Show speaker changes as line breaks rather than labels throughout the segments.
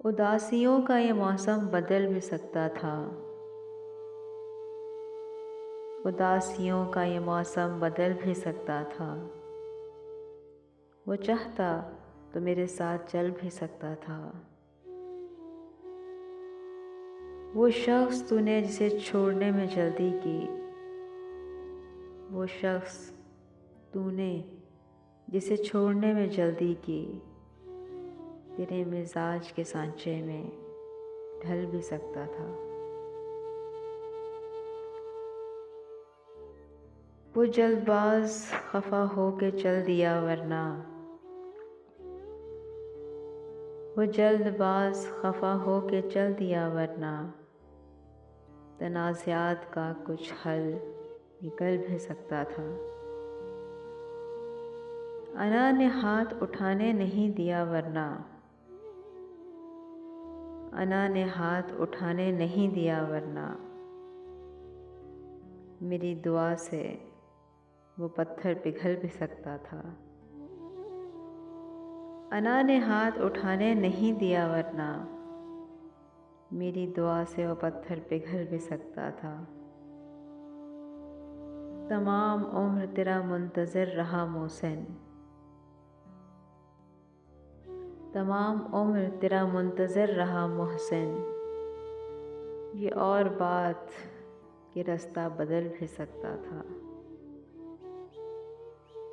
उदासियों का ये मौसम बदल भी सकता था। उदासियों का ये मौसम बदल भी सकता था। वो चाहता तो मेरे साथ चल भी सकता था। वो शख्स तूने जिसे छोड़ने में जल्दी की, वो शख्स तूने जिसे छोड़ने में जल्दी की, तेरे मिजाज के सांचे में ढल भी सकता था। वो जल्दबाज खफा हो के चल दिया वरना, वो जल्दबाज खफा हो के चल दिया वरना, तनाज़ात का कुछ हल निकल भी सकता था। अना ने हाथ उठाने नहीं दिया वरना, अना ने हाथ उठाने नहीं दिया वरना, मेरी दुआ से वो पत्थर पिघल भी सकता था। अना ने हाथ उठाने नहीं दिया वरना, मेरी दुआ से वो पत्थर पिघल भी सकता था। तमाम उम्र तेरा मुंतज़िर रहा मोहसिन, तमाम उम्र तेरा मुंतज़िर रहा मोहसिन, ये और बात कि रास्ता बदल भी सकता था।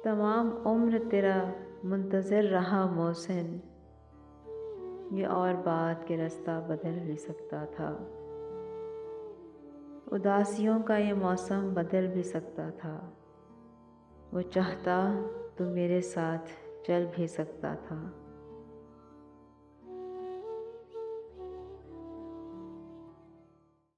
तमाम उम्र तेरा मुंतज़िर रहा मोहसिन, ये और बात कि रास्ता बदल भी सकता था। उदासियों का ये मौसम बदल भी सकता था। वो चाहता तो मेरे साथ चल भी सकता था।